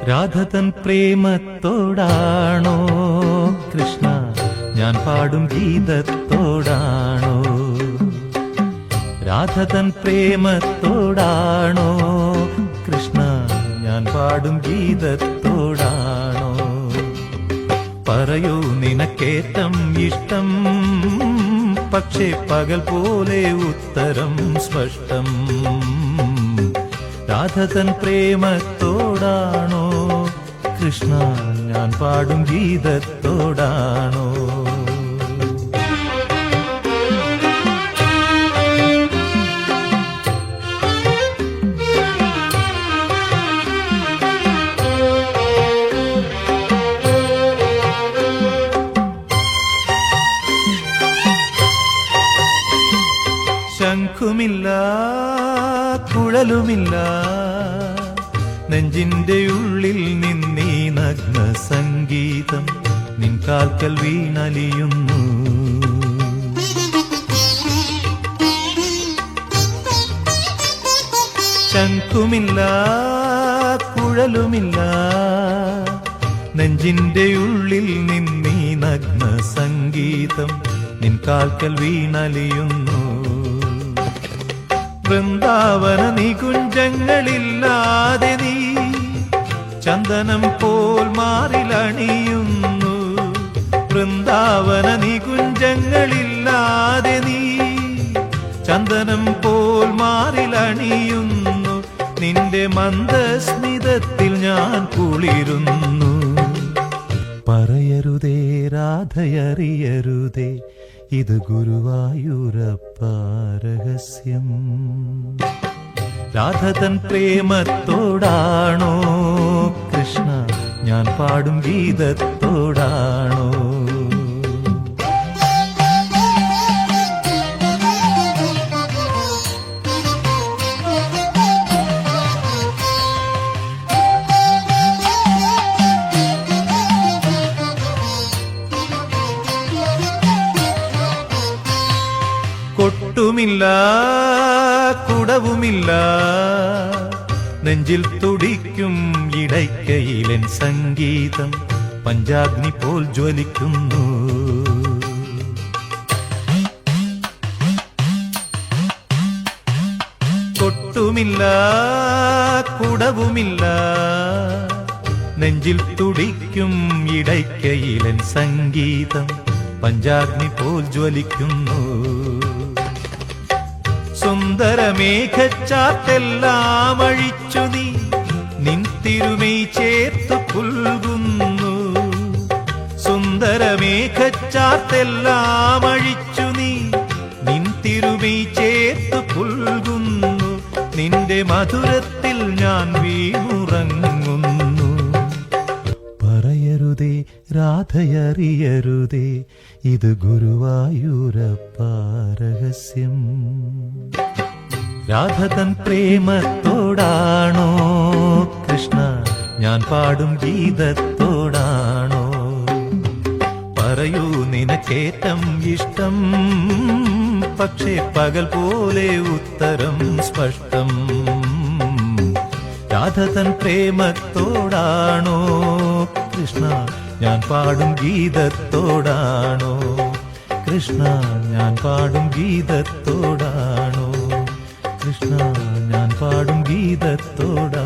രാധതൻ പ്രേമത്തോടാണോ കൃഷ്ണ ഞാൻ പാടും ഗീതത്തോടാണോ? രാധതൻ പ്രേമത്തോടാണോ കൃഷ്ണ ഞാൻ പാടും ഗീതത്തോടാണോ? പറയൂ നിനക്കേറ്റം ഇഷ്ടം, പക്ഷേ പകൽ പോലെ ഉത്തരം സ്പഷ്ടം. രാധതൻ പ്രേമത്തോടാണോ കൃഷ്ണ ഞാൻ പാടും ഗീതത്തോടാണോ? ശംഖുമില്ല കുഴലുമില്ല, നെഞ്ചിന്റെ ഉള്ളിൽ നിന്നീ നഗ്ന സംഗീതം നിൻ കാൽക്കൽ വീണലിയുന്നു. ശംഖുമില്ല കുഴലുമില്ല, നെഞ്ചിന്റെ ഉള്ളിൽ നിന്നീ നഗ്ന സംഗീതം നിൻ കാൽക്കൽ വീണലിയുന്നു. വൃന്ദാവന നികുഞ്ചങ്ങളില്ലാതെ നീ ചന്ദനം പോൽ മാറിലണിയുന്നു. വൃന്ദാവന നികുഞ്ചങ്ങളില്ലാതെ നീ ചന്ദനം പോൽ മാറിലണിയുന്നു. നിന്റെ മന്ദസ്മിതത്തിൽ ഞാൻ കുളിരുന്നു. പറയരുതേ രാധയറിയരുതേ, ഇത് ഗുരുവായൂരപ്പ രഹസ്യം. രാധതൻ പ്രേമത്തോടാണോ കൃഷ്ണ ഞാൻ പാടും ഗീതത്തോടാണോ? കൊട്ടുമില്ല കുടവുമില്ല, നെഞ്ചിൽ തുടിക്കും ഇടയ്ക്കയിലെൻ സംഗീതം പഞ്ചാഗ്നി പോൽ ജ്വലിക്കുന്നു. കൊട്ടുമില്ല കുടവുമില്ല, നെഞ്ചിൽ തുടിക്കും ഇടയ്ക്കയിലെൻ സംഗീതം പഞ്ചാഗ്നി പോൽ ജ്വലിക്കുന്നു. സുന്ദരമേഘച്ചാത്തെല്ലാം അഴിച്ചു നീ നിൻ തിരുമൈ ചേർത്തു പുൽകുന്നു. സുന്ദരമേഘച്ചാത്തെല്ലാം അഴിച്ചു നീ നിൻ തിരുമൈ ചേർത്തു പുൽകുന്നു. നിന്റെ മധുരത്തിൽ ഞാൻ വീണുറങ്ങുന്നു. പറയരുതേ രാധയറിയരുതേ, ഇത് ഗുരുവായൂരപ്പ രഹസ്യം. രാധതൻ പ്രേമത്തോടാണോ കൃഷ്ണ ഞാൻ പാടും ഗീതത്തോടാണോ? പറയൂ നിനക്കേറ്റം ഇഷ്ടം, പക്ഷേ പകൽ പോലെ ഉത്തരം സ്പഷ്ടം. രാധതൻ പ്രേമത്തോടാണോ കൃഷ്ണ ഞാൻ പാടും ഗീതത്തോടാണോ? കൃഷ്ണ ഞാൻ പാടും ഗീതത്തോടാണോ? കൃഷ്ണ ഞാൻ പാടും ഗീതത്തോടാ